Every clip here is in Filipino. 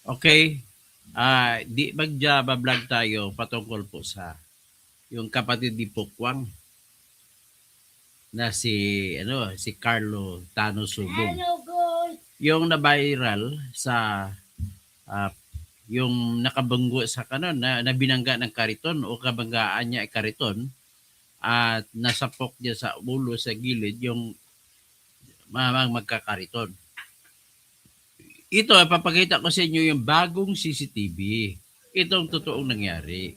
Okay, di magja-vlog tayo patungkol po sa yung kapatid ni Pokwang na si Carlo Tano Subong. Yung na-viral sa ah, yung nakabanggo sa kanon na binangga ng kariton o kabanggaan niya ay kariton at nasapok niya sa ulo sa gilid yung mamang magkakariton. Ito, papakita ko sa inyo yung bagong CCTV. Itong totoong nangyari.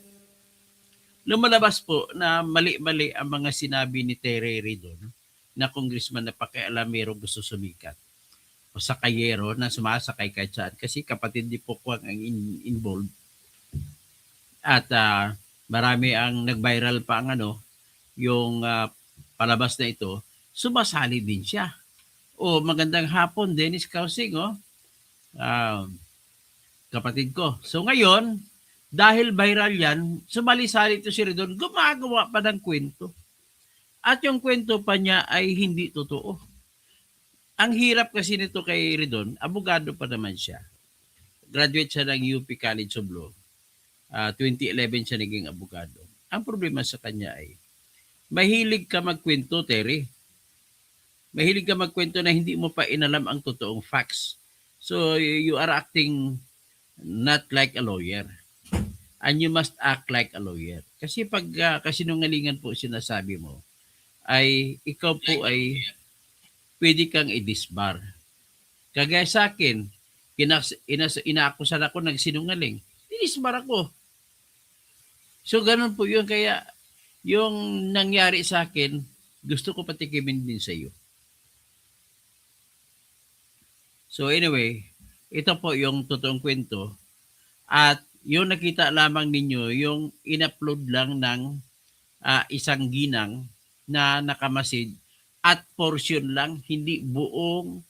Lumalabas po na mali-mali ang mga sinabi ni Tere Ridon na congressman na pakialamero gusto sumikat o sakayero na sumasakay kay Chan kasi kapatid ni Pokwang ang involved at marami ang nag-viral pa ang yung palabas na ito, sumasali din siya. O magandang hapon, Dennis Kausing, uh, kapatid ko. So ngayon, dahil viral yan, sumali-sali ito si Ridon, gumagawa pa ng kwento. At yung kwento pa niya ay hindi totoo. Ang hirap kasi nito kay Ridon, abogado pa naman siya. Graduate siya ng UP College of Law. 2011 siya naging abogado. Ang problema sa kanya ay, mahilig ka magkwento, Terry. Mahilig ka magkwento na hindi mo pa inalam ang totoong facts. So, you are acting not like a lawyer. And you must act like a lawyer. Kasi pag kasinungalingan po sinasabi mo, ay ikaw po ay pwede kang i-disbar. Kagaya sa akin, inaakusan ako ng sinungaling. Dinisbar ako. So, ganun po yun. Kaya, yung nangyari sa akin, gusto ko patikimin din sa iyo. So anyway, ito po yung totoong kwento. At yung nakita lamang ninyo, yung in-upload lang ng isang ginang na nakamasid at portion lang, hindi buong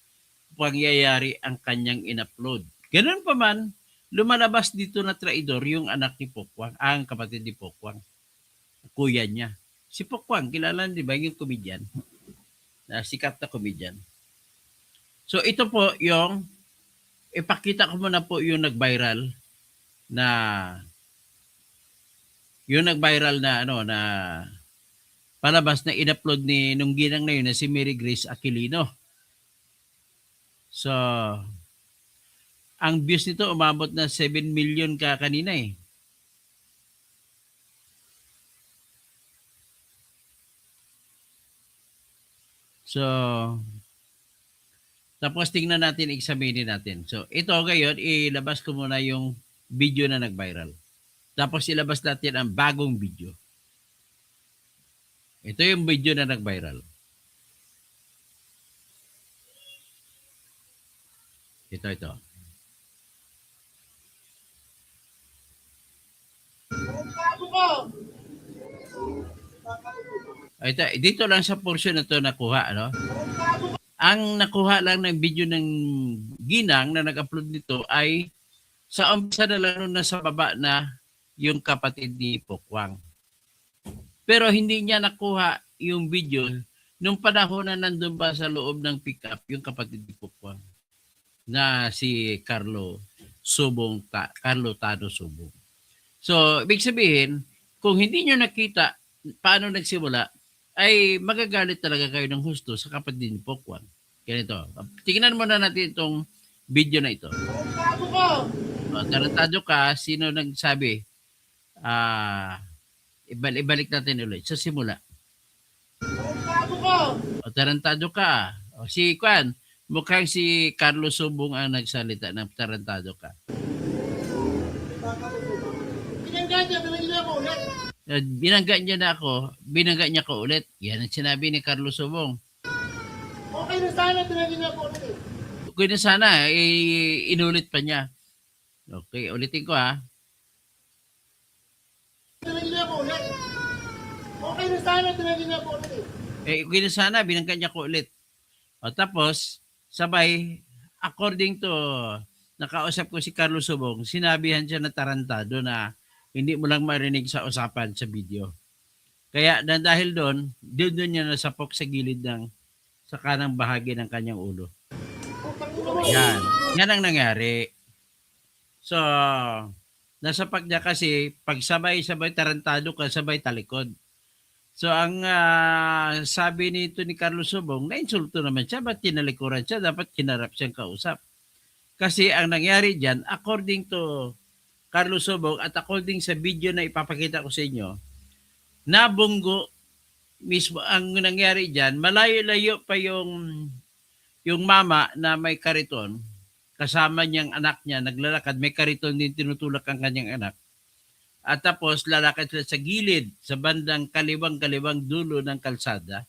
pangyayari ang kanyang in-upload. Ganun pa man, lumalabas dito na traidor yung anak ni Pokwang, ang kapatid ni Pokwang, kuya niya. Si Pokwang, kilala di ba yung komedyan? Sikat na komedyan. So ito po yung, ipakita ko muna po yung nag-viral na na palabas na in-upload ni nung ginang na yun na si Mary Grace Aquilino. So, ang views nito umabot na 7 million ka kanina eh. So, tapos tingnan natin, examine natin. So, ito ngayon, ilabas ko muna yung video na nag-viral. Tapos ilabas natin ang bagong video. Ito yung video na nag-viral. Ito. Ito, dito lang sa portion na to nakuha, ano? Ang nakuha lang ng video ng ginang na nag-upload nito ay sa umpisa na lang nasa baba na yung kapatid ni Pokwang. Pero hindi niya nakuha yung video nung panahon na nandun pa sa loob ng pickup yung kapatid ni Pokwang na si Carlo Tano Subong. So, ibig sabihin, kung hindi nyo nakita paano nagsimula, ay magagalit talaga kayo ng husto sa kapatid ni Pokwang. Ganito. Tingnan muna natin itong video na ito. Tarantado ka, sino nagsabi? Ibalik natin ulit sa simula. Tarantado ka. Si Kwan, mukhang si Carlos Subong ang nagsalita ng tarantado ka. Binangga niya na ako, binangga niya ko ulit. Yan ang sinabi ni Carlos Subong. Okay na sana, tinagin niya po ulit eh. Okay na sana, inulit pa niya. Okay, ulitin ko ha. Tinagin niya po ulit. Okay na sana, tinagin niya po ulit eh. Okay na sana, binangga niya ko ulit. O tapos, sabay, according to, nakausap ko si Carlos Subong, sinabihan siya na tarantado na hindi mo lang marinig sa usapan sa video. Kaya dahil doon niya nasapok sa gilid ng sa kanang bahagi ng kanyang ulo. Yan. Yan ang nangyari. So, nasa pag niya kasi, pag sabay-sabay tarantado ka, sabay talikod. So, ang sabi nito ni Carlos Subong, na-insulto naman siya, ba't tinalikuran siya? Dapat kinarap siyang kausap. Kasi ang nangyari dyan, according to Carlos Subong at according sa video na ipapakita ko sa inyo, nabunggo mismo ang nangyari dyan, malayo-layo pa yung mama na may kariton, kasama niyang anak niya, naglalakad, may kariton din tinutulak ang kanyang anak. At tapos lalakad sila sa gilid, sa bandang kaliwang-kaliwang dulo ng kalsada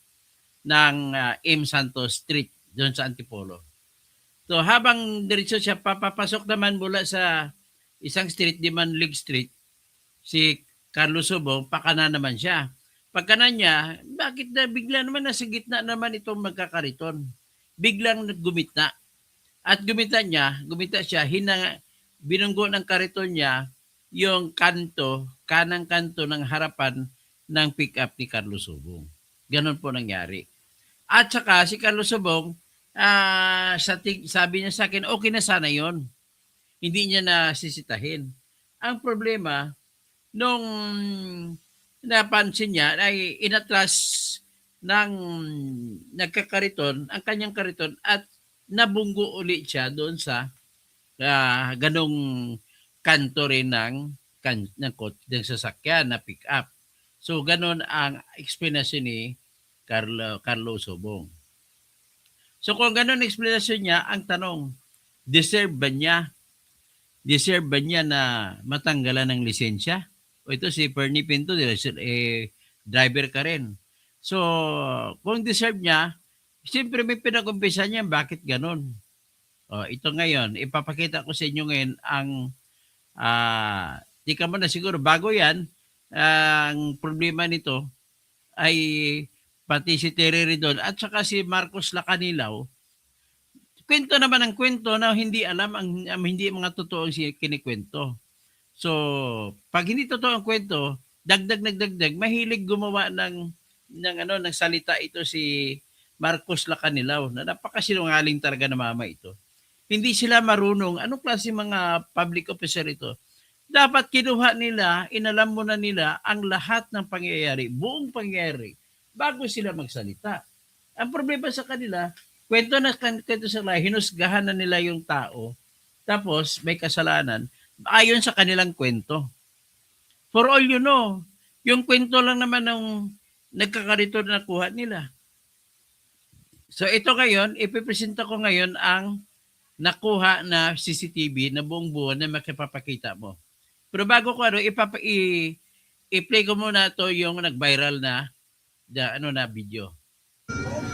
ng M. Santos Street, doon sa Antipolo. So habang diretso siya, papapasok naman mula sa isang street, di Manlig Street, si Carlos Subong, pakana naman siya. Pagkanan niya, bakit na bigla naman nasa gitna naman itong magkakariton? Biglang gumitna. At gumita siya, binunggo ng kariton niya yung kanang kanto ng harapan ng pick-up ni Carlos Subong. Ganon po nangyari. At saka si Carlos Subong, sabi niya sa akin, okay na sana yon. Hindi niya nasisitahin. Ang problema, nung napansin niya ay inatras ng nagkakariton ang kanyang kariton at nabunggo ulit siya doon sa ganong kanto rin ng sasakyan na pick up. So ganon ang explanation ni Carlo Subong. So kung ganon ang explanation niya, ang tanong, deserve ba niya na matanggalan ng lisensya? O ito si Pernie Pinto, driver ka rin. So, kung deserve niya, siyempre may pinagumpisa niya, bakit ganon? O, ito ngayon, ipapakita ko sa inyo ngayon ang, di ka mo na siguro, bago yan, ang problema nito ay pati si Terry Ridon at saka si Marcos Lacanilaw, kwento naman ang kwento na hindi alam, hindi mga totoong kinikwento. So, pag hindi totoo ang kwento, dagdag, mahilig gumawa ng salita ito si Marcos Lacanilaw na napakasinungaling talaga na mama ito. Hindi sila marunong. Anong klase mga public officer ito? Dapat kinuha nila, inalam muna nila ang lahat ng pangyayari, buong pangyayari, bago sila magsalita. Ang problema sa kanila, kwento sa hinusgahan na nila yung tao, tapos may kasalanan, ayon sa kanilang kwento. For all you know, yung kwento lang naman ng nagkakarito na nakuha nila. So ito ngayon, ipipresenta ko ngayon ang nakuha na CCTV na buong buwan na makipapakita mo. Pero bago ko i-play ko muna to yung nag-viral na video.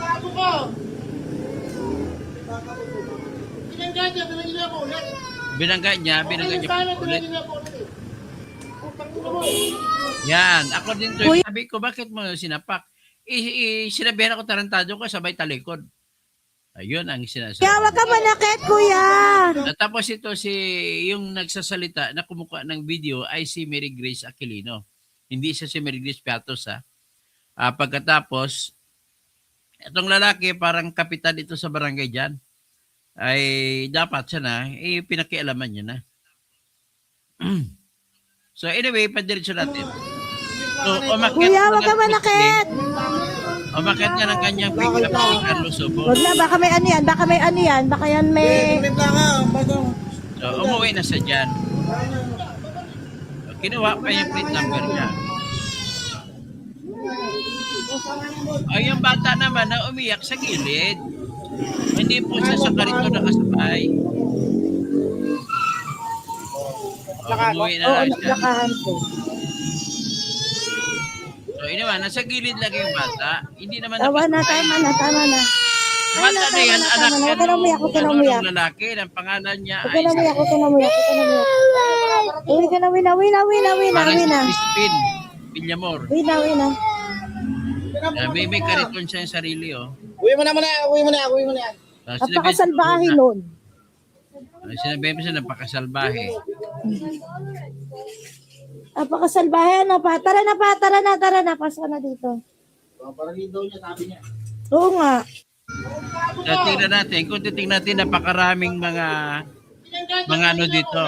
Bago ko! Binangga niya ako ulit. Binangga niya Sana ulit. niya ako ulit. Yan, according to sabi ko, bakit mo sinapak? Sinabihan ako tarantado ko, sabay talikod. Ayun ang sinasabi. Kaya wag ka manakit, kuya. Tapos ito yung nagsasalita na kumukuha ng video ay si Mary Grace Aquilino. Hindi siya si Mary Grace Piatos ha. Pagkatapos, itong lalaki parang kapitan ito sa barangay dyan. Ay dapat siya na, pinakialaman niya na. So anyway, padiretso natin. So, Kuya, wag ka manakit. Umakyat nga ng kanyang pick-up si Carlos Subong. Wag na, baka may ano yan. Baka yan may... So, umuwi na siya dyan. So, kinuha pa yung plate number niya. Yung bata naman na umiyak sa gilid. Hindi po siya sa karito nakasabay. Umuwi na lang siya. naglakahan ko. So, nasa gilid lang yung bata. Hindi naman Tama na. Bata na yan, anak Huwag ka na umiyak, huwag ka na ng umiyak. lalaki. Ang pangalan niya Huwag ka na umiyak. Uwi ka na, wina. Crispin Villamor. Wina. May kariton siya yung sarili, oh. Uwi mo na. Napakasalbahe nun. Sinabi mo siya, napakasalbahe. Napakasalbahe, ano pa? Tara na. Pasok na dito. Parang daw niya, sabi niya. Oo nga. So, tingnan natin. Kung titingnan natin, napakaraming mga ano dito.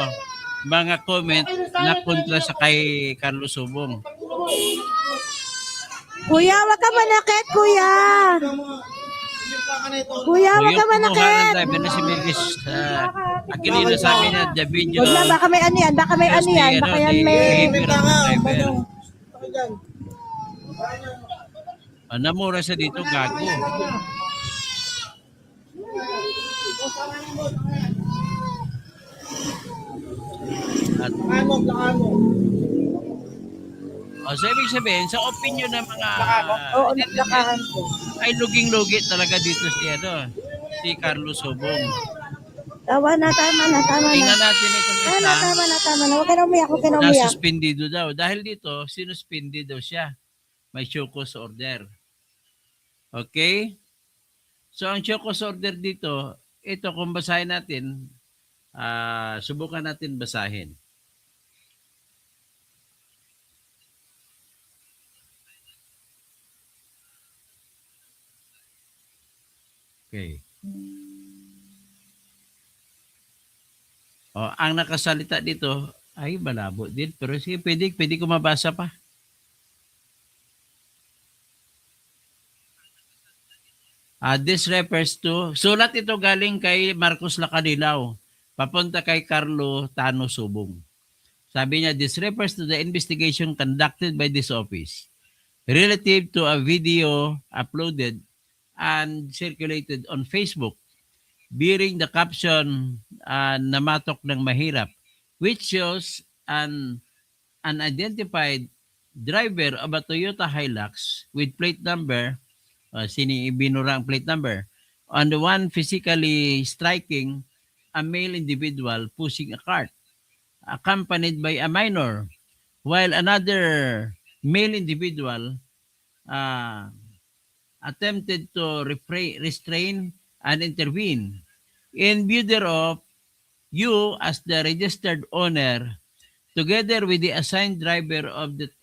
mga comment na kontra sa kay Carlos Subong. Kuya, wag ka manakit, kuya. Kuya, So, wag yung ka kumuha ng manakit. driver na si Melgis Aquilino, sabi niya, the video Huwag na, baka may ano yan, baka may ano yan, baka yan may... behavior of the driver. Namura siya dito, gago. At, so ibig sabihin, sa opinion ng mga Oo, naglakahan ko. ay luging-lugi talaga dito si Carlos Subong. Tama na. Tingnan natin itong isa Tama na. Huwag ka na umiyak, huwag ka na na umiyak. suspendido daw. Dahil dito, sinuspindi daw siya. May show cause order. Okay? So ang show cause order dito, ito kung basahin natin, subukan natin basahin. Okay. Ang nakasalita dito ay malabo din. Pero sige, pwede ko mabasa pa. This refers to, sulat ito galing kay Marcos Lacanilaw, papunta kay Carlo Tano Subong. Sabi niya, this refers to the investigation conducted by this office relative to a video uploaded and circulated on Facebook bearing the caption namatok ng mahirap, which shows an unidentified driver of a Toyota Hilux with plate number, binura ang plate number, on the one physically striking a male individual pushing a cart, accompanied by a minor, while another male individual attempted to restrain and intervene. In view thereof, you as the registered owner, together with the assigned driver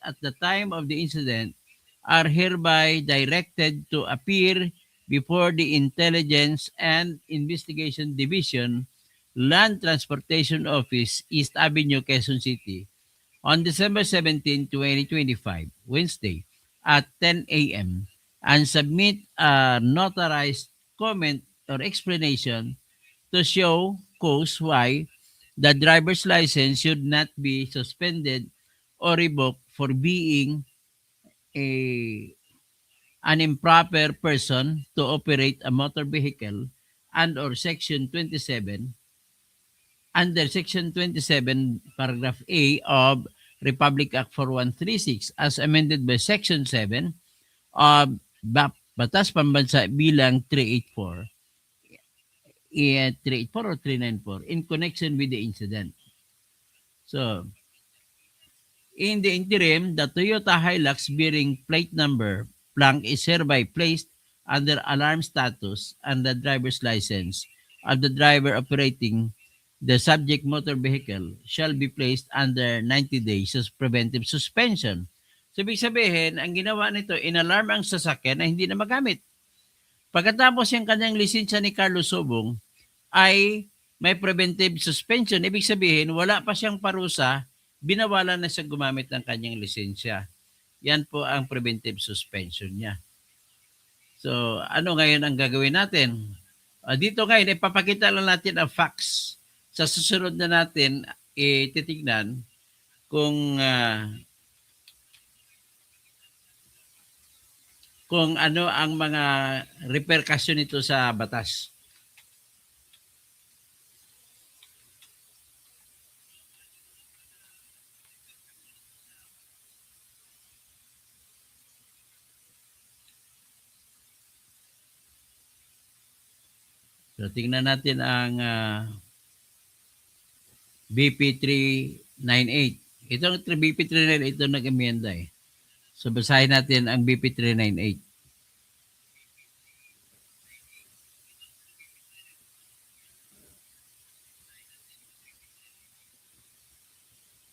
at the time of the incident, are hereby directed to appear before the Intelligence and Investigation Division, Land Transportation Office, East Avenue, Quezon City, on December 17, 2025, Wednesday, at 10 a.m., and submit a notarized comment or explanation to show cause why the driver's license should not be suspended or revoked for being an improper person to operate a motor vehicle under Section 27 paragraph A of Republic Act 4136 as amended by Section 7 of Batas Pambansa bilang 384 or 394 in connection with the incident. So, in the interim, the Toyota Hilux bearing plate number blank is hereby placed under alarm status and the driver's license of the driver operating the subject motor vehicle shall be placed under 90 days of preventive suspension. So, ibig sabihin, ang ginawa nito, in-alarm ang sasakyan na hindi na magamit. Pagkatapos yung kanyang lisensya ni Carlos Subong ay may preventive suspension. Ibig sabihin, wala pa siyang parusa, binawalan na siya gumamit ng kanyang lisensya. Yan po ang preventive suspension niya. So, ano ngayon ang gagawin natin? Dito ngayon, ipapakita lang natin ang facts. Sa susunod na natin, titignan kung ano ang mga repercussion nito sa batas. So tingnan natin ang BP 398. Itong BP 398 ito nag-amenda eh. So basahin natin ang BP 398.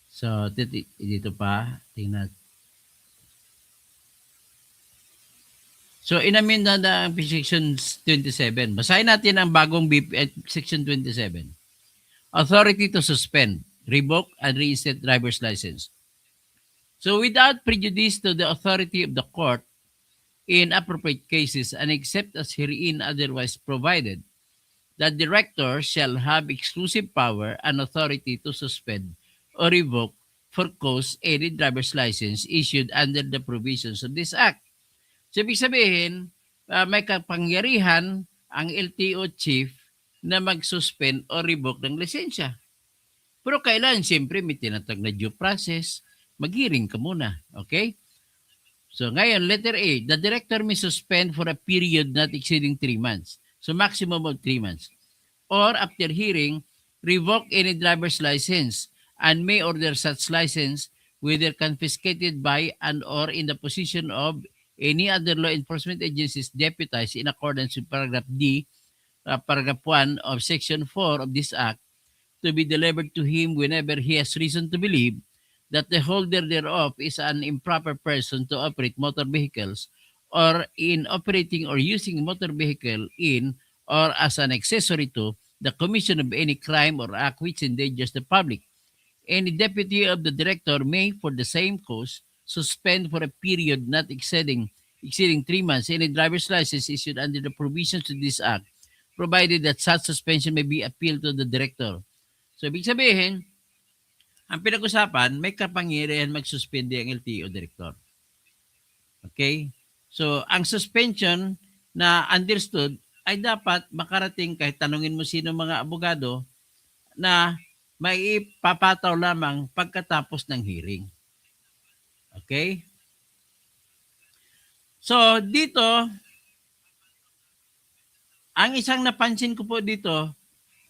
So dito pa, tingnan. So inamenda na ang Section 27. Basahin natin ang bagong BP Section 27. Authority to suspend. revoke and reinstate driver's license. So without prejudice to the authority of the court in appropriate cases and except as herein otherwise provided, the director shall have exclusive power and authority to suspend or revoke for cause any driver's license issued under the provisions of this act. So ibig sabihin, may kapangyarihan ang LTO chief na mag-suspend o revoke ng lisensya. Pero kailan? Siyempre, may tinatag na due process. Mag-hearing ka muna. Okay? So ngayon, letter A, the director may suspend for a period not exceeding 3 months. So maximum of 3 months. Or after hearing, revoke any driver's license and may order such license whether confiscated by and or in the possession of any other law enforcement agencies deputized in accordance with paragraph D, paragraph 1 of section 4 of this act to be delivered to him whenever he has reason to believe that the holder thereof is an improper person to operate motor vehicles or in operating or using motor vehicle in or as an accessory to the commission of any crime or act which endangers the public. Any deputy of the director may, for the same cause, suspend for a period not exceeding 3 months any driver's license issued under the provisions of this act, provided that such suspension may be appealed to the director. So, ibig sabihin, ang pinag-usapan, may kapangyarihan magsuspende ang LTO director. Okay? So, ang suspension na understood ay dapat makarating kahit tanungin mo sino mga abogado na may ipapataw lamang pagkatapos ng hearing. Okay? So, dito, ang isang napansin ko po dito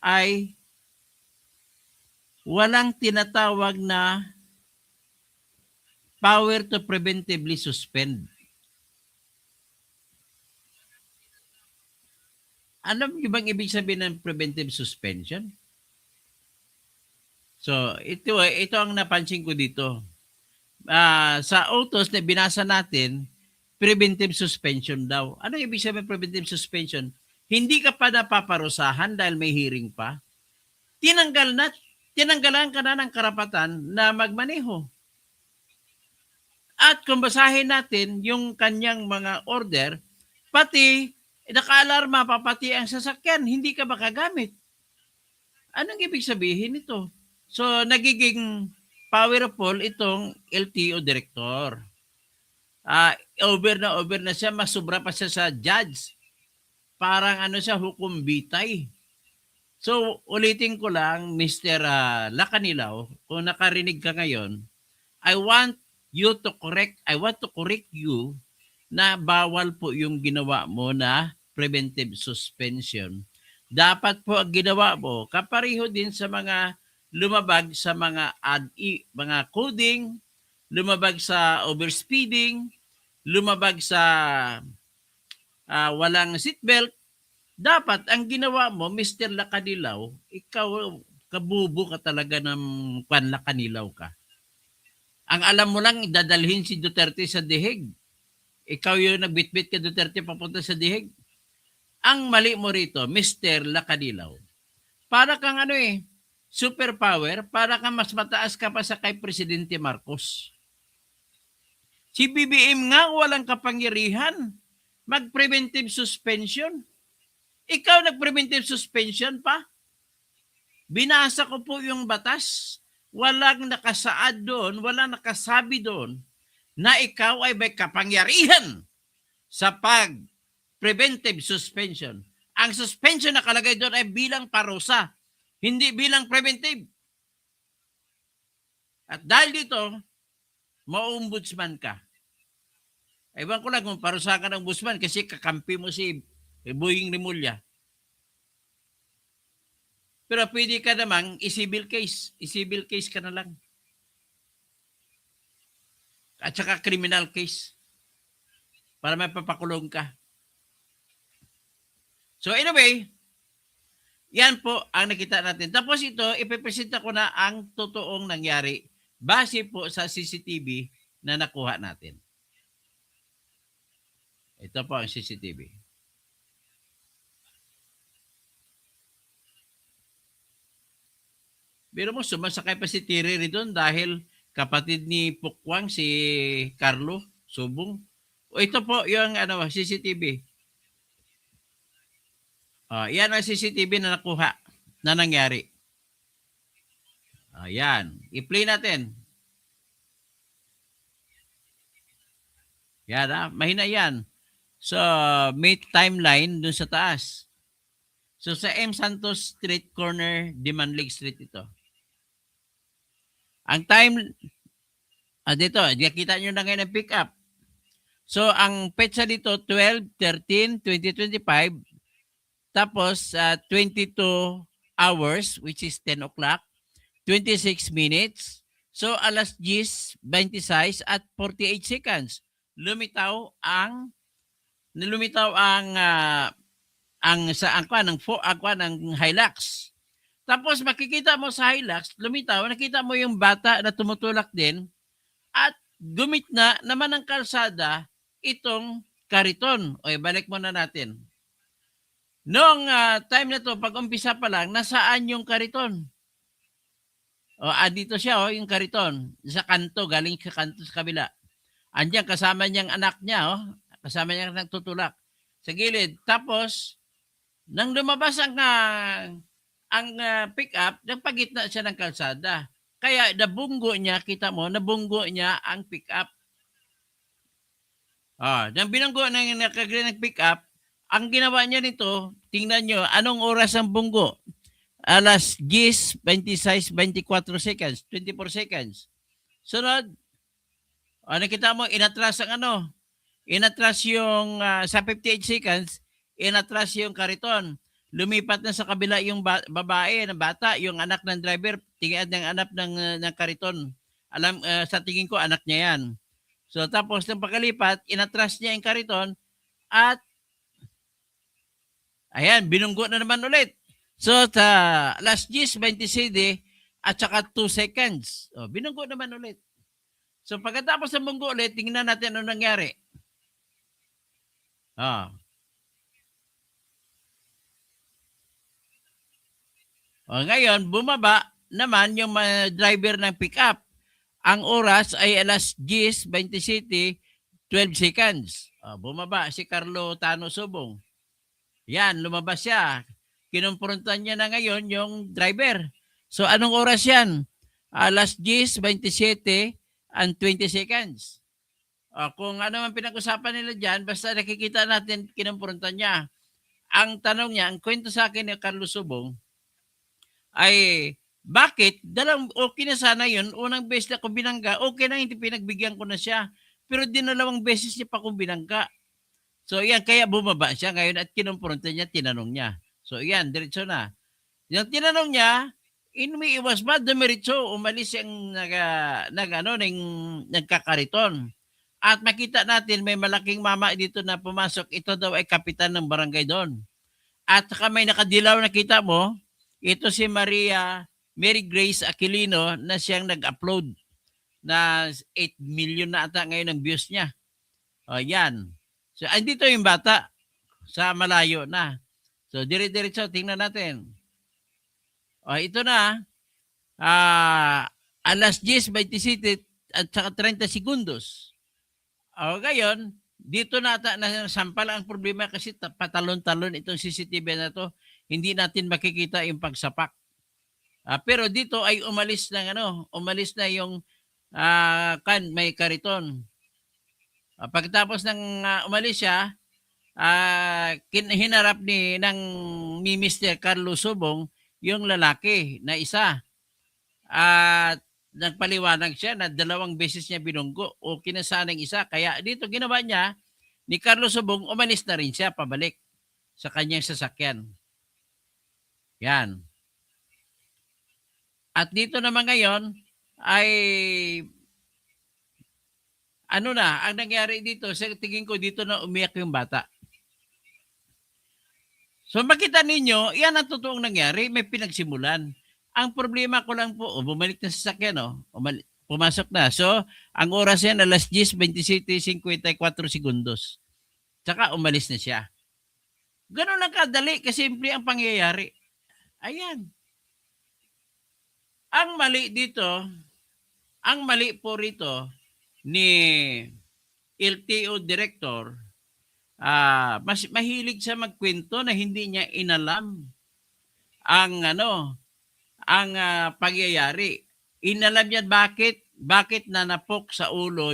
ay walang tinatawag na power to preventively suspend. Alam niyo bang ibig sabihin ng preventive suspension? So, ito ang napansin ko dito. Sa utos na binasa natin, preventive suspension daw. Ano ibig sabihin ng preventive suspension? Hindi ka pa napaparusahan dahil may hearing pa. Tinanggalan ka na ng karapatan na magmaneho. At kung basahin natin yung kanyang mga order, pati naka-alarma pa pati ang sasakyan, hindi ka makagamit. Anong ibig sabihin ito? So, nagiging powerful itong LTO director. Over na siya, masubra pa siya sa judge. Parang siya, hukom bitay. So, ulitin ko lang, Mr. Lacanilaw, kung nakarinig ka ngayon, I want to correct you na bawal po yung ginawa mo na preventive suspension. Dapat po ang ginawa mo, kapareho din sa mga lumabag sa mga coding, lumabag sa overspeeding, lumabag sa walang seatbelt. Dapat ang ginawa mo, Mr. Lacanilaw, ikaw kabubo ka talaga ng Lacanilaw ka. Ang alam mo lang, dadalhin si Duterte sa dihig. Ikaw yung nagbitbit ka Duterte papunta sa dihig. Ang mali mo rito, Mr. Lacanilaw, para kang superpower, para kang mas mataas ka pa sa kay Presidente Marcos. Si BBM nga walang kapangyarihan mag-preventive suspension. Ikaw nag-preventive suspension pa? Binasa ko po yung batas. Walang nakasaad doon, walang nakasabi doon na ikaw ay may kapangyarihan sa pag-preventive suspension. Ang suspension nakalagay doon ay bilang parusa, hindi bilang preventive. At dahil dito, ma-ombudsman ka. Ewan ko lang kung parusa ka ng ombudsman kasi kakampi mo si Boying Rimulya. Pero pwede ka namang i-civil case. I-civil case ka na lang. At saka criminal case. Para may papakulong ka. So anyway, yan po ang nakita natin. Tapos ito, ipipresenta ko na ang totoong nangyari base po sa CCTV na nakuha natin. Ito po ang CCTV. Pero mo, sumasakay pa si Tiriri doon dahil kapatid ni Pukwang, si Carlo Subong. O ito po yung ano, CCTV. Yan ang CCTV na nakuha na nangyari. Yan. I-play natin. Yan mahina yan. So, may timeline dun sa taas. So, sa M. Santos Street, corner, Dimanlig Street ito. Ang time, dito, nakita nyo na ngayon ang pick up. So, ang petsa dito, 12/13/2025. Tapos, 22 hours, which is 10 o'clock, 26 minutes. So, alas 10:26 at 48 seconds. Lumitaw ang Hilux. Tapos makikita mo sa Hilux, lumitaw, nakita mo yung bata na tumutulak din at gumit na naman ng kalsada itong kariton. O, balik muna natin. Noong time na to, pag umpisa pa lang, nasaan yung kariton? Dito siya, yung kariton. Sa kanto, galing sa kanto sa kabila. Andiyan, kasama niyang anak niya, kasama niya nagtutulak sa gilid. Tapos, nang lumabas ang pick-up, nagpagitna siya ng kalsada. Kaya nabunggo niya, kita mo, nabunggo niya ang pick-up. Nang binunggo ng pick-up, ang ginawa niya nito, tingnan nyo, anong oras ang bunggo? Alas 10:26:24 seconds, 24 seconds. Sunod, nakita mo, inatras yung sa 58 seconds, inatras yung kariton. Lumipat na sa kabila yung babae, ng bata, yung anak ng driver, tingin ng anak ng kariton. Sa tingin ko, anak niya yan. So, tapos, nang pagkalipat, inatras niya yung kariton at ayan, binunggo na naman ulit. So, sa alas 10:27 at saka 2 seconds. Binunggo naman ulit. So, pagkatapos ng bunggo ulit, tingnan natin ano nangyari. Ngayon, bumaba naman yung driver ng pick-up. Ang oras ay alas 10:27, 12 seconds. Bumaba si Carlo Tano Subong. Yan, lumabas siya. Kinumprontan niya na ngayon yung driver. So, anong oras yan? Alas 10:27 and 20 seconds. Kung ano man pinag-usapan nila dyan, basta nakikita natin kinumprontan niya. Ang tanong niya, ang kwento sa akin ni Carlo Subong, ay bakit? Okay na sana yun. Unang beses na ko binangga, okay na, hindi pinagbigyan ko na siya. Pero dinalawang beses niya pa kong binangga. So, yan, kaya bumaba siya ngayon at kinumpronta niya, tinanong niya. So, yan, diretso na. Yung tinanong niya, inumiiwas ba? Dumiretso, umalis yung nagkakariton. At makita natin, may malaking mama dito na pumasok. Ito daw ay kapitan ng barangay doon. At saka may nakadilaw na kita mo, ito si Mary Grace Aquilino na siyang nag-upload na 8 million na ata ngayon ang views niya. Yan. So, andito yung bata sa malayo na. So, dire-diretso, tingnan natin. Ito na. Alas 10:27 at saka 30 segundos. Ngayon, dito na sampal ang problema kasi patalon-talon itong CCTV na to. Hindi natin makikita yung pagsapak. Pero dito ay umalis na yung may kariton. Pagkatapos ng umalis siya, hinarap ni Mr. Carlo Subong yung lalaki na isa. At nagpaliwanag siya na 2 beses niya binunggo o kinasanang isa. Kaya dito ginawa niya, ni Carlo Subong, umalis na rin siya pabalik sa kanyang sasakyan. Yan. At dito naman ngayon ay ang nangyari dito, sa tingin ko dito na umiyak yung bata. So makita ninyo, yan ang totoong nangyari, may pinagsimulan. Ang problema ko lang po, bumalik na sa sasakyan, pumasok na. So, ang oras yan, alas 10:27:54 segundos. Tsaka umalis na siya. Ganun lang kadali, kasimple ang pangyayari. Ayan. Ang mali dito, ang mali po rito ni LTO director, mas mahilig siya magkwento na hindi niya inalam ang pangyayari. Inalam niya bakit nanapok sa ulo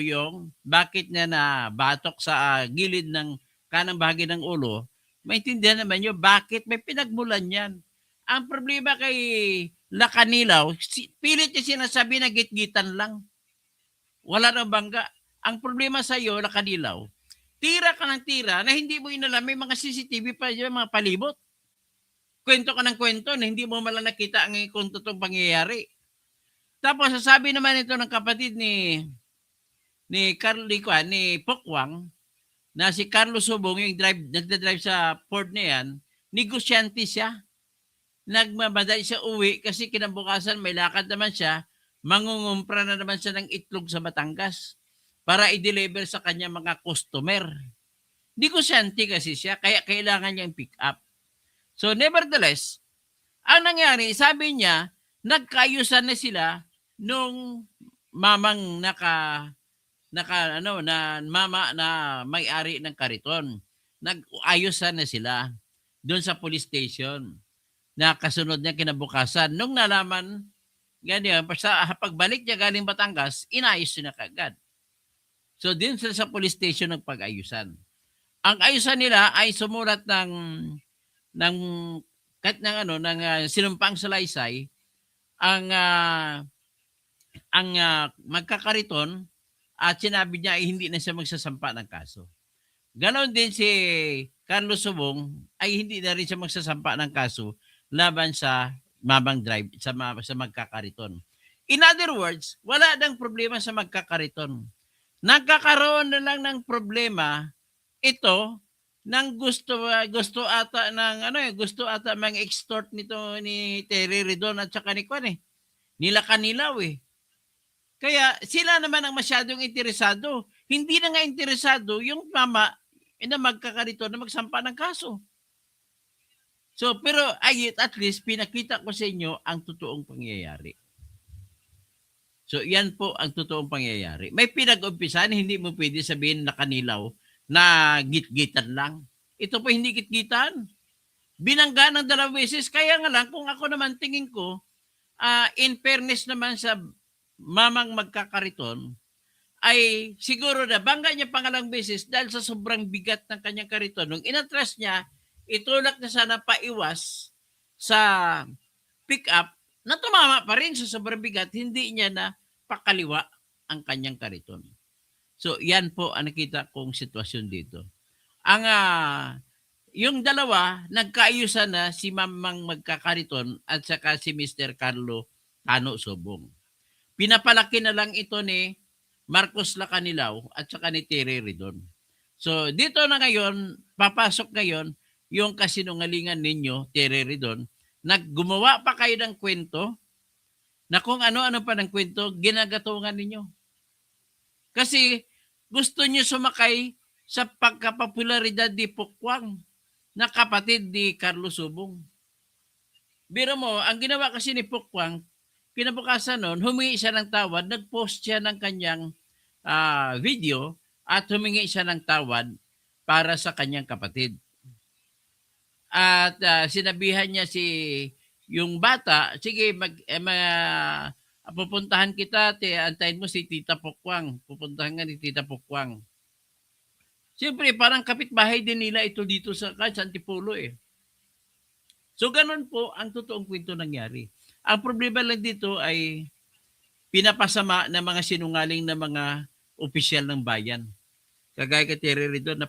bakit niya na batok sa gilid ng kanang bahagi ng ulo. Maintindihan naman niyo bakit may pinagmulan yan. Ang problema kay Lacanilaw, pilit niya sinasabi na gitgitan lang. Wala nang bangga. Ang problema sa iyo, Lacanilaw, tira ka ng tira na hindi mo inalam, may mga CCTV pa yung mga palibot. Kwento ka ng kwento na hindi mo malang nakita ang kung totoong pangyayari. Tapos sasabi naman ito ng kapatid ni Pokwang na si Carlos Subong, yung nagdadrive sa Ford na yan, negosyante siya. Nagmamadali siya uwi kasi kinabukasan may lakad naman siya, mangungumpra na naman siya ng itlog sa Batangas para i-deliver sa kanya mga customer. Negosyante kasi siya, kaya kailangan niyang pick up. So nevertheless, ang nangyari, sabi niya, nagkaayusan na sila nung mamang mama na may-ari ng kariton. Nag-ayusan na sila doon sa police station. Na kasunod niya kinabukasan. Nung nalaman, ganyan, pagbalik niya galing Batangas, inayos niya kagad. So din sila sa police station nagpag-ayusan. Ang ayusan nila ay sumulat ng sinumpang salaysay ang magkakariton at sinabi niya ay hindi na siya magsasampa ng kaso. Ganon din si Carlos Subong ay hindi na rin siya magsasampa ng kaso laban sa mamang drive sa magkakariton. In other words, wala nang problema sa magkakariton. Nagkakaroon na lang ng problema ito nang gusto ata mga extort nito ni Terry Redon at saka ni Lacanilaw eh. Kaya sila naman ang masyadong interesado. Hindi na nga interesado yung mama na magkakariton na magsampa ng kaso. So, pero at least pinakita ko sa inyo ang totoong pangyayari. So, yan po ang totoong pangyayari. May pinag-umpisan, hindi mo pwede sabihin na Lacanilaw na gitgitan lang. Ito po hindi gitgitan. Binangga ng 2 beses. Kaya nga lang, kung ako naman tingin ko, in fairness naman sa mamang magkakariton, ay siguro na bangga niya pangalang beses dahil sa sobrang bigat ng kanyang kariton. Nung inatras niya, itulak na sana paiwas sa pick-up na tumama pa rin sa sobrang bigat, hindi niya na pakaliwa ang kanyang kariton. So, yan po ang nakita kong sitwasyon dito. Yung dalawa, nagkaayusan na si mamang magkakariton at saka si Mr. Carlo Tano Subong. Pinapalaki na lang ito ni Marcos Lacanilaw at saka ni Terry Redon. So, dito na ngayon, papasok ngayon yung kasinungalingan ninyo, Terry Redon, naggumawa pa kayo ng kwento na kung ano-ano pa ng kwento, ginagatungan ninyo. Kasi gusto niyo sumakay sa pagkapopularidad ni Pokwang na kapatid ni Carlos Subong. Biro mo, ang ginawa kasi ni Pokwang, kinabukasan noon, humingi siya ng tawad, nag-post siya ng kanyang video at humingi siya ng tawad para sa kanyang kapatid. At sinabihan niya yung bata, sige, pupuntahan kita, antayin mo si Tita Pokwang. Pupuntahan nga ni Tita Pokwang. Siyempre, parang kapitbahay din nila ito dito sa Antipolo eh. So, ganun po ang totoong kwento nangyari. Ang problema lang dito ay pinapasama ng mga sinungaling na mga opisyal ng bayan. Kagaya kay Terry Redon,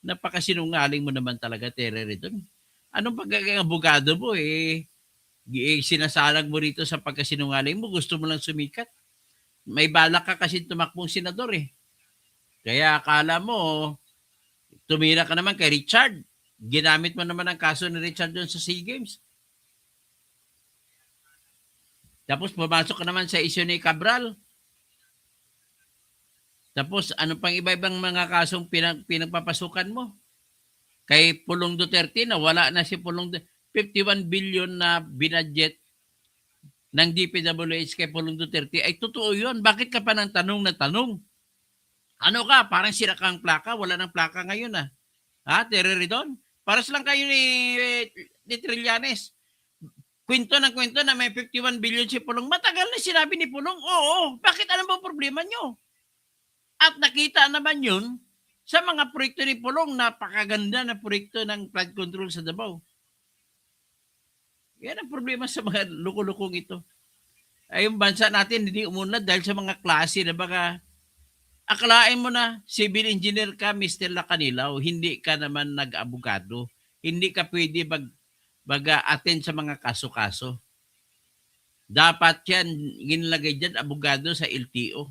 napakasinungaling mo naman talaga, Terry Redon. Anong pagkakang abogado mo sinasalag mo rito sa pagkasinungaling mo, gusto mo lang sumikat. May balak ka kasi tumakbong senador eh. Kaya akala mo, tumira ka naman kay Richard. Ginamit mo naman ang kaso ni Richard doon sa SEA Games. Tapos pumasok ka naman sa isyu ni Cabral. Tapos ano pang iba-ibang mga kasong pinagpapasukan mo? Kay Pulong Duterte na wala na si Pulong 51 billion na binadget ng DPWH kay Pulong Duterte ay totoo yun. Bakit ka pa ng tanong na tanong? Ano ka? Parang sira kang plaka. Wala ng plaka ngayon ah. Ha? Tereridon? Paras lang kayo ni Trillanes. Kwento ng kwento na may 51 billion si Pulong. Matagal na sinabi ni Pulong. Oo. Bakit ano ba problema nyo? At nakita naman yun sa mga proyekto ni Pulong. Napakaganda na proyekto ng flood control sa Davao. Yan ang problema sa mga luko-lukong ito. Ay, yung bansa natin hindi umunlad dahil sa mga klase na baka akalain mo na civil engineer ka, Mr. Lacanilaw, hindi ka naman nag-abogado. Hindi ka pwede mag-attend sa mga kaso-kaso. Dapat yan, ginlagay dyan, abogado sa LTO.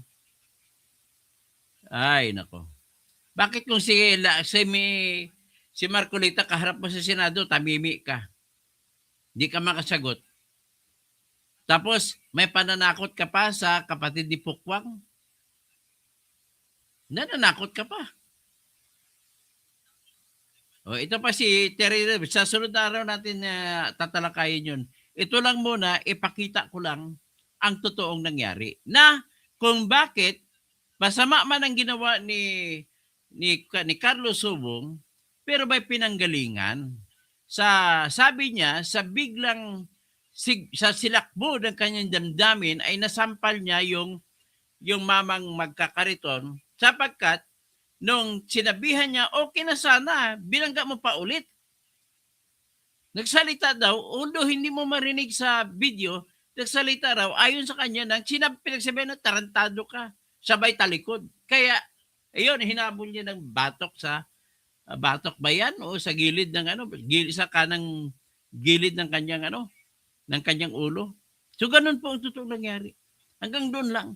Ay, nako. Bakit kung si Marcolita kaharap mo sa Senado, tamimi ka? Hindi ka makasagot. Tapos, may pananakot ka pa sa kapatid ni Pukwang. Nananakot ka pa. O, ito pa si Terry. Sa sunod na araw natin tatalakayin yun. Ito lang muna, ipakita ko lang ang totoong nangyari. Na kung bakit masama man ang ginawa ni Carlos Subong, pero may pinanggalingan. Sabi niya, sa biglang sa silakbo ng kanyang damdamin ay nasampal niya yung mamang magkakariton sapagkat nung sinabihan niya, okay na sana, bilangga mo pa ulit. Nagsalita daw, although hindi mo marinig sa video, nagsalita raw, ayon sa kanya, pinagsabihan na tarantado ka, sabay talikod. Kaya, ayun, hinabol niya ng batok sa, batok ba yan? O sa gilid ng sa kanang gilid ng kanyang ng kanyang ulo. So, ganun po ang totoong nangyari. Hanggang doon lang.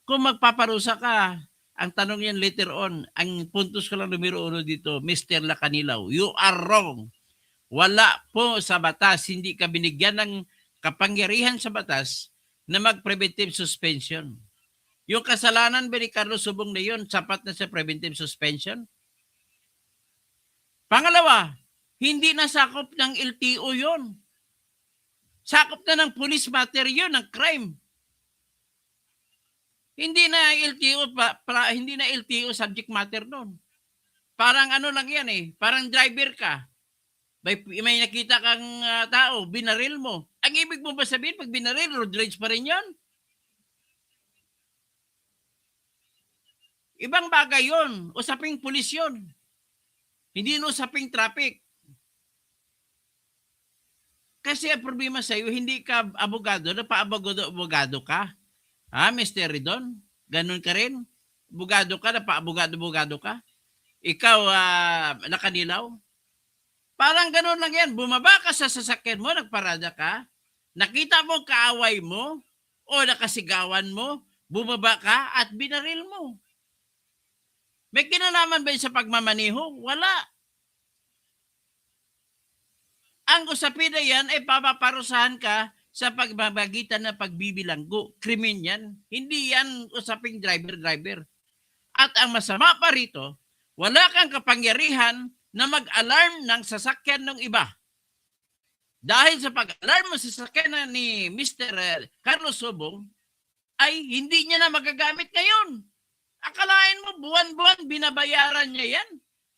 Kung magpaparusa ka, ang tanong yan later on, ang puntos ko lang numero 1 dito, Mr. Lacanilaw, you are wrong. Wala po sa batas, hindi ka binigyan ng kapangyarihan sa batas na mag-preventive suspension. Yung kasalanan ba ni Carlos Subong na yun, sapat na sa preventive suspension? Pangalawa, hindi na sakop ng LTO yun. Sakop na ng police matter yun, ng crime. Hindi na LTO subject matter noon. Parang lang yan eh, parang driver ka. May nakita kang tao, binaril mo. Ang ibig mo ba sabihin, pag binaril, road rage pa rin yan? Ibang bagay yon, usaping pulis yon. Hindi na usaping traffic. Kasi ang problema sa'yo, hindi ka abogado, napaabogado ka. Ha, Mr. Ridon? Ganun ka rin? Abogado ka, napaabogado ka? Ikaw, Lacanilaw? Parang ganun lang yan. Bumaba ka sa sasakyan mo, nagparada ka, nakita mo kaaway mo, o nakasigawan mo, bumaba ka at binaril mo. May kinalaman ba yun sa pagmamaniho? Wala. Ang usapin na yan ay papaparusahan ka sa pagbabagitan ng pagbibilanggo. Krimen yan. Hindi yan usaping driver-driver. At ang masama pa rito, wala kang kapangyarihan na mag-alarm ng sasakyan ng iba. Dahil sa pag-alarm mo sa sasakyan ni Mr. Carlos Subong, ay hindi niya na magagamit ngayon. Akalain mo, buwan-buwan binabayaran niya yan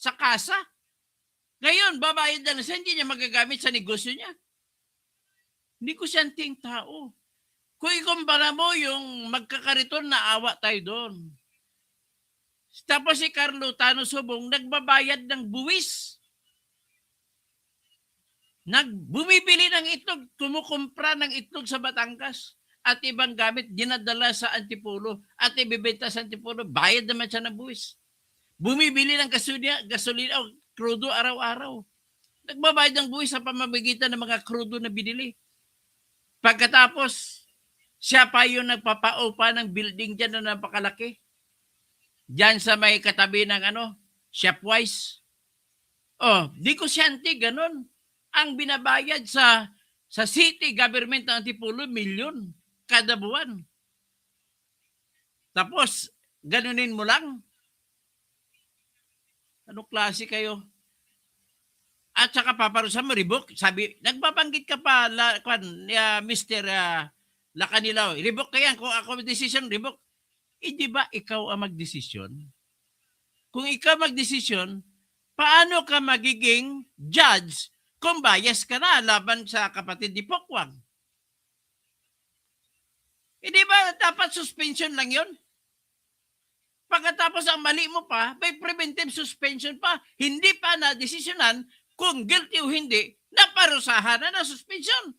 sa kasa. Ngayon, babayad na siya, hindi niya magagamit sa negosyo niya. Hindi ko siyang tao. Kung ikumpara mo yung magkakariton na awa tayo doon. Tapos si Carlo Tano Subong nagbabayad ng buwis. Bumibili ng itlog, kumukumpra ng itlog sa Batangas at ibang gamit dinadala sa Antipolo at ibibenta sa Antipolo, bayad naman siya ng buwis. Bumibili ng gasolina o krudo araw-araw. Nagbabayad ng buwis sa pamamagitan ng mga krudo na binili. Pagkatapos, siya pa yung nagpapaupa ng building dyan na napakalaki. Diyan sa may katabi ng Shopwise. Oh, di ko siyante, ganun. Ang binabayad sa city government ng Antipolo, milyon kada buwan. Tapos, ganunin mo lang. Anong klase kayo? At saka paparusahan mo, ribok. Sabi, nagbabanggit ka pa, Mr. Lakanilaw, revoke ka yan. Kung ako mag-desisyon, revoke. Di ba ikaw ang mag-desisyon? Kung ikaw mag-desisyon, paano ka magiging judge kung bias ka na laban sa kapatid ni Pokwang? Di ba dapat suspension lang yon? Pagkatapos ang mali mo pa, may preventive suspension pa. Hindi pa na-desisyonan kung guilty o hindi, naparusahan na suspension.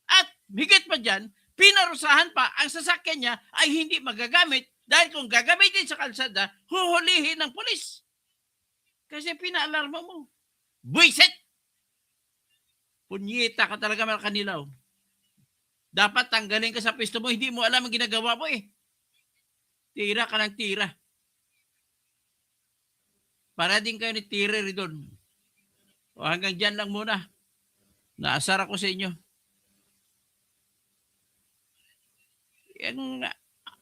At higit pa dyan, pinarusahan pa ang sasakyan niya ay hindi magagamit dahil kung gagamitin sa kalsada, huhulihin ng pulis. Kasi pinaalarma mo. Buisit! Punyeta ka talaga mga kanilaw. Dapat tanggalin ka sa pwesto mo, hindi mo alam ang ginagawa mo eh. Tira ka ng tira. Para din kayo ni tira rin doon. O hanggang dyan lang muna. Naasar ako sa inyo.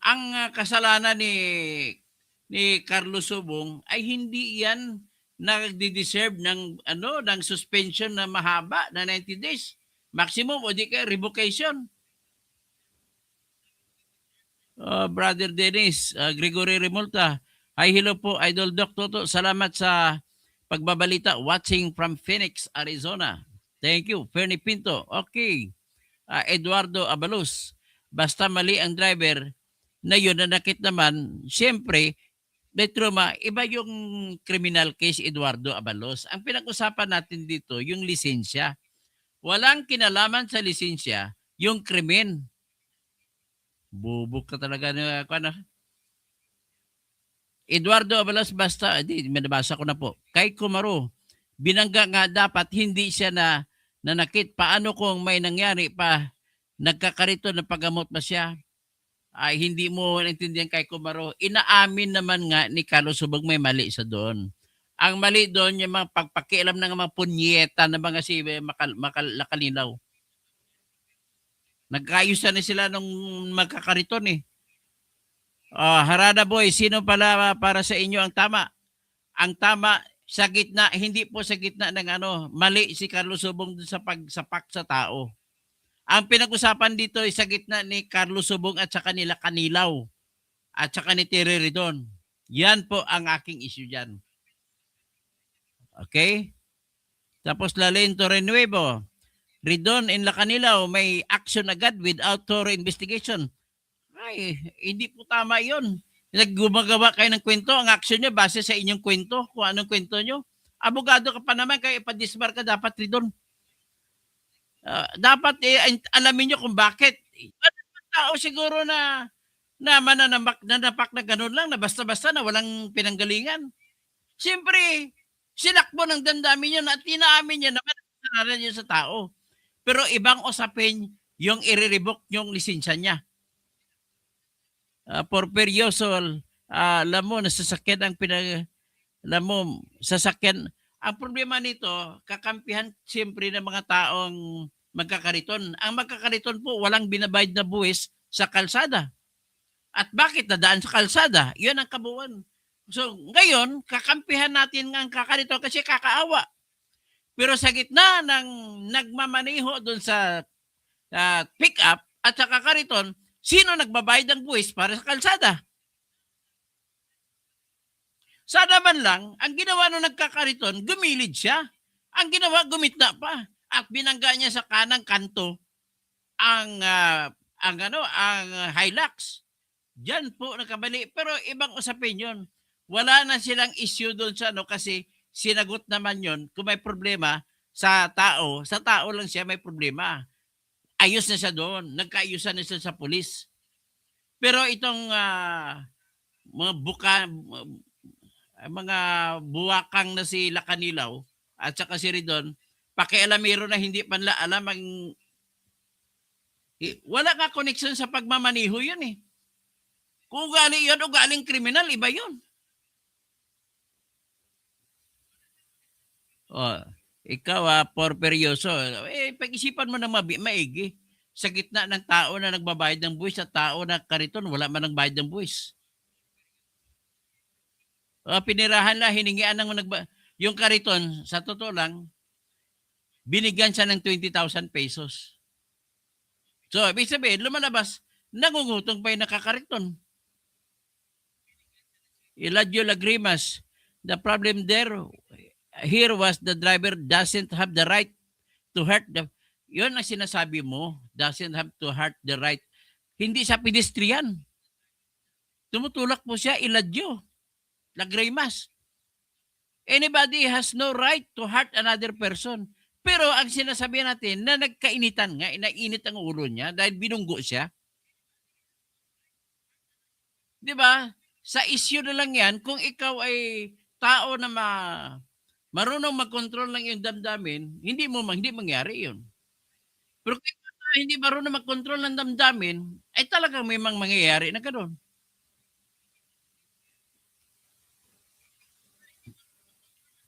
Ang kasalanan ni Carlos Subong ay hindi yan nagdi-deserve ng ng suspension na mahaba na 90 days. Maximum o di kaya revocation. Brother Dennis, Gregory Remolta. Hi, hello po, Idol Doc Toto. Salamat sa pagbabalita. Watching from Phoenix, Arizona. Thank you. Fernie Pinto. Okay. Eduardo Abalos. Basta mali ang driver na yun na nakit naman, siyempre, may trauma, iba yung criminal case, Eduardo Abalos. Ang pinag-usapan natin dito, yung lisensya. Walang kinalaman sa lisensya, yung krimen. Bubuk ka talaga na ano. Eduardo Abalos, basta, nabasa ko na po. Kay Kumaro, binangga nga dapat hindi siya na nanakit. Paano kung may nangyari pa, nagkakarito na paggamot pa siya? Ay hindi mo naintindihan kay Kumaro. Inaamin naman nga ni Carlos Subong may mali sa doon. Ang mali doon yung mga pagpakialam ng mga punyeta na mga si Lakalinaw. Nagkaayusan na sila nung magkakariton eh. Harada boy, sino pala para sa inyo ang tama? Ang tama sa gitna, hindi po sa gitna ng mali si Carlos Subong sa pagsapak sa tao. Ang pinag-usapan dito ay sa gitna ni Carlos Subong at saka nila Kanilaw at saka ni Terry Ridon. Yan po ang aking issue dyan. Okay? Tapos Lalento Renuevo. Ridon and Lacanilaw may action agad without thorough investigation. Ay, hindi po tama yun. Naggumagawa kayo ng kwento. Ang action nyo base sa inyong kwento. Kung anong kwento nyo. Abogado ka pa naman, kaya ipadisbar ka dapat Ridon. Dapat alamin nyo kung bakit. Tao siguro na mananapak na gano'n lang, na basta-basta na walang pinanggalingan. Siyempre, sinakbo ng damdamin yun at tinaamin niya naman ang kasalanan niya sa tao. Pero ibang usapin yung i-revoke yung lisensya niya. For periosol, alam mo, nasasakyan ang sasakyan. Ang problema nito, kakampihan siyempre ng mga taong magkakariton. Ang magkakariton po, walang binabayad na buwis sa kalsada. At bakit nadaan sa kalsada? Yun ang kabuuan. So, ngayon, kakampihan natin ang kakariton kasi kakaawa. Pero sa gitna ng nagmamaneho doon sa pick-up at sa kakariton, sino nagbabayad ng buwis para sa kalsada? Sana man lang, ang ginawa nung nagkakariton, gumilid siya. Ang ginawa, gumitna pa. At binangga niya sa kanang kanto ang Hilux. Diyan po nakabali. Pero ibang usapin yun. Wala na silang issue doon sa kasi sinagot naman yun. Kung may problema sa tao lang siya may problema. Ayos na siya doon. Nagkaayusan na siya sa pulis. Pero itong mga buwakang na si Lacanilaw at saka si Ridon, pakialamero na hindi panla alam wala ka connection sa pagmamaniho yun eh. Kung ugali yun, ugaling kriminal, iba yun. Ikaw por peryoso, pag-isipan mo na maigi. Sa gitna ng tao na nagbabayad ng buwis at tao na kariton, wala man nang bayad ng buwis. Pinirahan lang, hiningian ng yung kariton, sa totoo lang, binigyan siya ng 20,000 pesos. So, ibig sabihin, lumalabas, nangungutong pa yung nakakariton. Eladio Lagrimas, the problem there, here was the driver doesn't have the right to hurt the, yun ang sinasabi mo, doesn't have to hurt the right. Hindi siya pedestrian. Tumutulak po siya, Eladio Lagrimas. Anybody has no right to hurt another person. Pero ang sinasabi natin na nagkainitan nga, inainit ang ulo niya dahil binunggo siya. Di ba? Sa issue na lang yan, kung ikaw ay tao na marunong mag-control ng iyong damdamin, hindi mangyari yun. Pero kung ikaw hindi marunong mag-control ng damdamin, ay talagang may mangyayari na gano'n.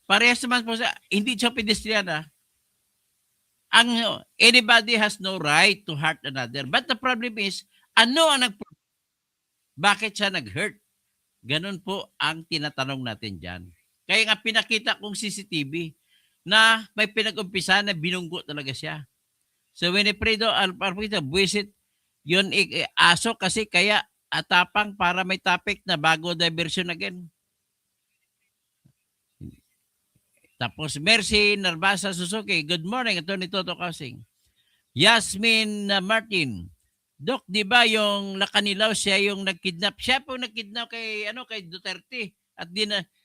Parehas naman po sa, hindi siya pedestrian anybody has no right to hurt another. But the problem is, bakit siya nag-hurt? Ganun po ang tinatanong natin dyan. Kaya nga pinakita kong CCTV na may pinag-umpisa na binunggo talaga siya. So when Winifredo Alparpita, buwisit, yun aso kasi kaya atapang para may topic na bago diversion again. Tapos Mercy Narbasa Suzuki, good morning, Atty. Toto Kasing. Yasmin Martin, Dok, di ba yung Lakanilaw siya yung nagkidnap? Siya po nagkidnap kay Duterte. At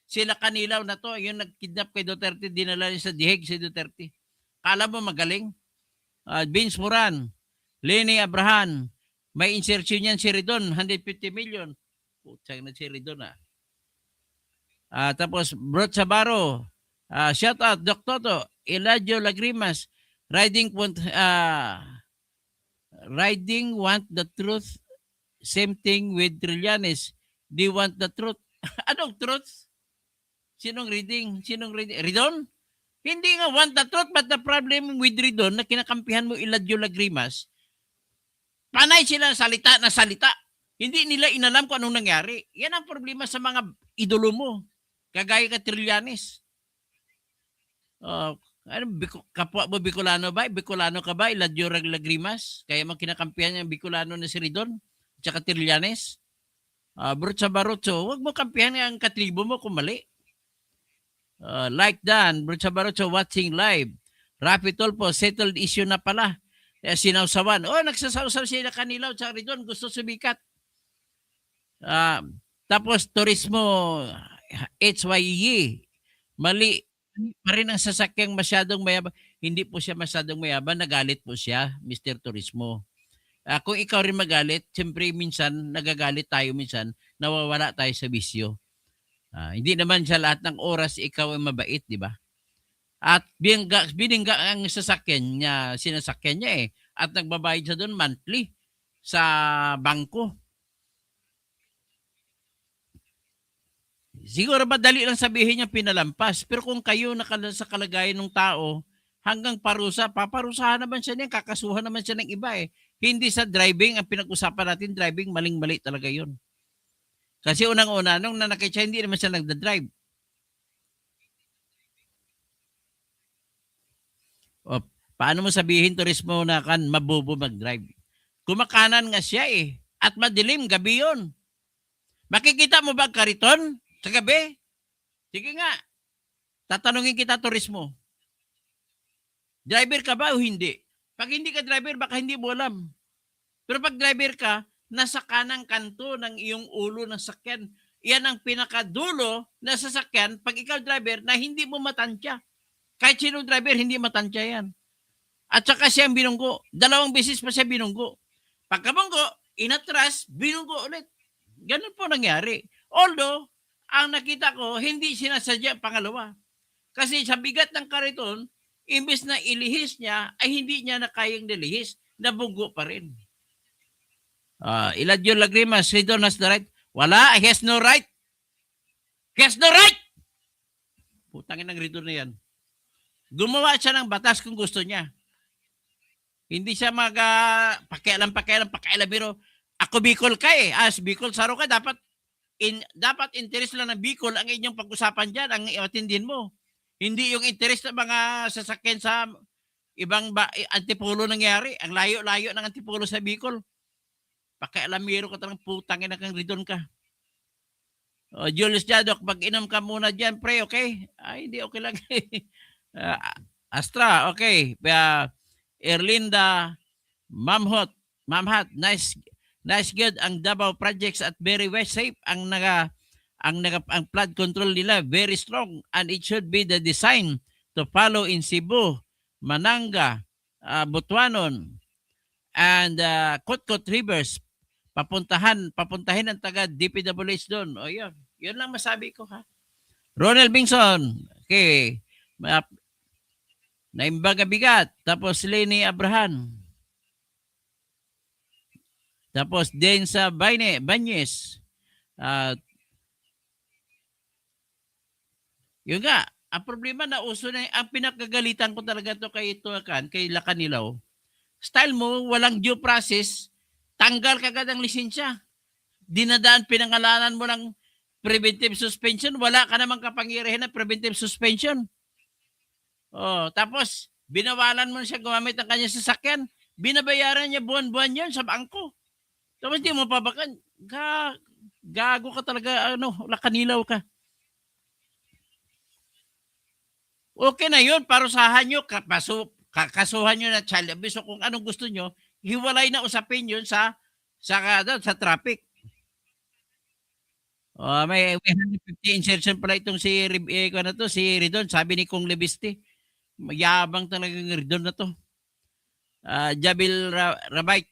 sila Kanilaw na to, yung nagkidnap kay Duterte, dinala niya sa dihig si Duterte. Kala mo magaling? Vince Moran, Lenny Abraham, may insertion yan si Ridon, 150 million. Putsang na si Ridon tapos Brot Sabaro, shout out, Dok Toto, Eladio Lagrimas, riding want the truth. Same thing with Trillanes. They want the truth. Anong truth? Sinong reading? Ridon? Hindi nga want the truth, but the problem with Ridon na kinakampihan mo Eladio Lagrimas, panay sila salita na salita. Hindi nila inalam kung anong nangyari. Yan ang problema sa mga idolo mo. Kagaya ka Trillanes. Kapwa mo Bicolano ba? Bicolano ka ba? Eladio Lagrimas? Kaya mo kinakampihan niya Bicolano na si Ridon? Tsaka Trillanes? Brutsa Barutso, huwag mo kampihan ang katribo mo kung mali. Like Dan, Brutsa Barutso watching live. Rapi Tolpo, settled issue na pala. Sinawsawan. Nagsasawsaw siya Kanilaw sa Ridon. Gusto sumikat. Tapos turismo, HYE. Mali pa rin ang sasakyang masyadong mayabang. Hindi po siya masyadong mayabang, nagalit po siya, Mr. Turismo. Kung ikaw rin magalit, siyempre minsan, nagagalit tayo minsan, nawawala tayo sa bisyo. Hindi naman sa lahat ng oras ikaw ay mabait, di ba? At biningga ang sasakyan niya, sinasakyan niya at nagbabayad siya doon monthly sa bangko. Siguro madali lang sabihin niya pinalampas. Pero kung kayo sa kalagayan ng tao, hanggang parusa, paparusahan naman siya niyan, kakasuhan naman siya ng iba Hindi sa driving, ang pinag-usapan natin, driving, maling-mali talaga yun. Kasi unang-una, nung nanakit siya, hindi naman siya nagda-drive. Paano mo sabihin, Turismo, na mabubo mag-drive? Kumakanan nga siya At madilim, gabi yun. Makikita mo ba kariton? Sa gabi? Sige nga. Tatanungin kita, Turismo. Driver ka ba o hindi? Pag hindi ka driver, baka hindi mo alam. Pero pag driver ka, nasa kanang kanto ng iyong ulo ng sakyan. Iyan ang pinakadulo na sasakyan pag ikaw driver na hindi mo matansya. Kahit sino driver, hindi matansya yan. At saka siya ang binunggo. 2 beses pa siya binunggo. Pagkabunggo, inatras, binunggo ulit. Ganun po nangyari. Although, ang nakita ko, hindi sinasadya pangalawa. Kasi sa bigat ng kariton, imbes na ilihis niya, ay hindi niya na kayang nilihis, nabunggo pa rin. Eladio Lagrimas, Ridon has the right. Wala, he has no right. He has no right! Putangin ng Ridon na yan. Gumawa siya ng batas kung gusto niya. Hindi siya pakialam, biro. Ako Bicol ka As Bicol Saro ka, dapat interest lang ng Bicol ang inyong pag-usapan dyan, ang iwatindihin mo. Hindi yung interest ng mga sasakyan sa ibang antipulo nangyari. Ang layo-layo ng antipulo sa Bicol. Pakialamiro ka talagang putang ina kang ridon ka. O, Julius Jadok, pag inom ka muna dyan, pre, okay? Ay, hindi okay lang. Ah, Astra, okay. Erlinda, Mamhat, nice good ang Davao projects at very well safe ang flood control nila very strong and it should be the design to follow in Cebu, Mananga, Butuanon and Kotkot Rivers. Papuntahin ang taga DPWH doon. O yun. Yun lang masabi ko ha. Ronald Bingson. Okay. Naimbaga bigat. Tapos Lenny Abraham. Tapos din sa Banyes. Yun nga. Ang problema na uso na ang pinakagalitan ko talaga to kay Lacanilaw. Style mo, walang due process. Tanggal kagad ang lisensya. Dinadaan pinangalanan mo ng preventive suspension. Wala ka namang kapangyarihan na preventive suspension. Oh, tapos, binawalan mo siya gumamit ng kanyang sasakyan. Binabayaran niya buwan-buwan yan sa bangko. Tapos di mo pabakan. Gago ka talaga, Lacanilaw ka. Okay na yun, parusahan nyo, kasuhan nyo na child abuse. So kung anong gusto nyo, hiwalay na usapin yun sa traffic. May 150 insertion pala itong si Ridon, sabi ni Kong Lebiste. Mayabang talaga ng Ridon na to. Jabil Rabait.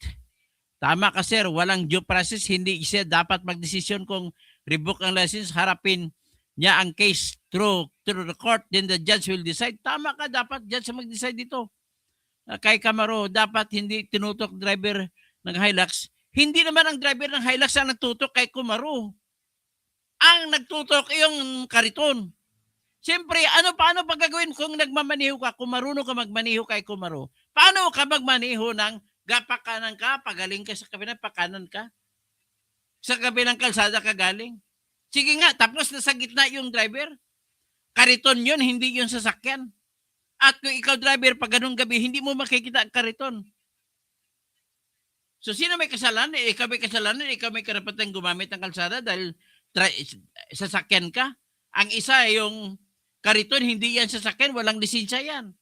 Tama ka sir, walang due process, hindi siya dapat magdesisyon kung revoke ang license, harapin niya ang case through the court, then the judge will decide. Tama ka, dapat judge mag-decide dito. Kay Camaro, dapat hindi tinutok driver ng Hilux. Hindi naman ang driver ng Hilux ang nagtutok kay Camaro. Ang nagtutok yung kariton. Siyempre, paano pa gagawin kung nagmamaniho ka, kung marunong ka magmaniho kay Camaro? Paano ka magmaniho ng gapakanan ka, pagaling ka sa kabilang, pakanan ka? Sa kabilang kalsada ka galing? Sige nga, tapos nasa gitna yung driver. Kariton yun, hindi yung sasakyan. At kung ikaw driver, pag ganung gabi, hindi mo makikita ang kariton. So, sino may kasalanan? Ikaw may kasalanan, ikaw may karapatan gumamit ng kalsada dahil sasakyan ka. Ang isa, yung kariton, hindi yan sasakyan, walang lisensya yan.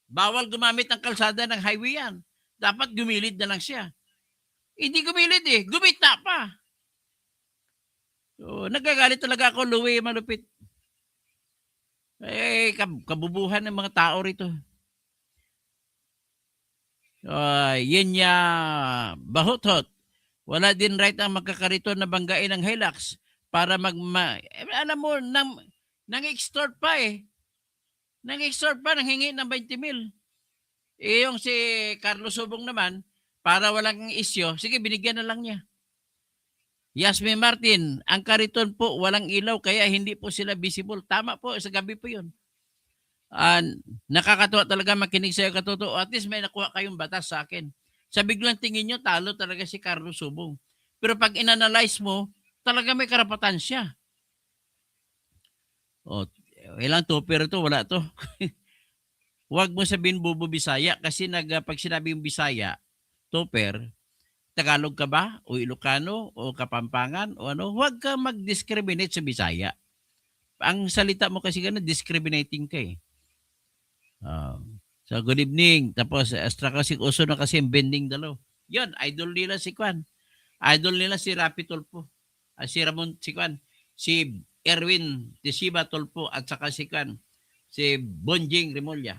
Bawal gumamit ng kalsada ng highway yan. Dapat gumilid na lang siya. Hindi gumilid gumita pa. So, nagagalit talaga ako, Louie, malupit. Kabubuhan ng mga tao rito. Yun niya, bahutot. Wala din right ang magkakariton na banggain ng Hilux para alam mo, nang-extort pa Nang-extort pa, nanghingi ng 20 mil. Yung si Carlos Subong naman, para walang isyo, sige, binigyan na lang niya. Yasmin Martin, ang kariton po walang ilaw kaya hindi po sila visible. Tama po, sa gabi po yun. Nakakatuwa talaga makinig sa'yo, Katuto. At least may nakuha kayong batas sa akin. Sa biglang tingin nyo, talo talaga si Carlos Subong. Pero pag inanalyze mo, talaga may karapatan siya. Ilang to, pero to, wala to. Huwag mo sabihin Bobo Bisaya kasi pag sinabi yung Bisaya, Topper, Tagalog ka ba? O Ilocano? O Kapampangan? O ano? Huwag ka mag-discriminate sa Bisaya. Ang salita mo kasi gano'n, discriminating ka So, good evening. Tapos, extra kasi uso na kasi yung bending dalaw. Yun, idol nila si Kwan. Idol nila si Rapi Tulfo. Si Ramon, si Kwan. Si Erwin Tesiba Tulfo at saka si Kwan. Si Bonjing Remulla.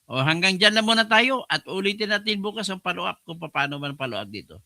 Hanggang dyan na muna tayo at ulitin natin bukas ang follow-up kung paano man follow-up dito.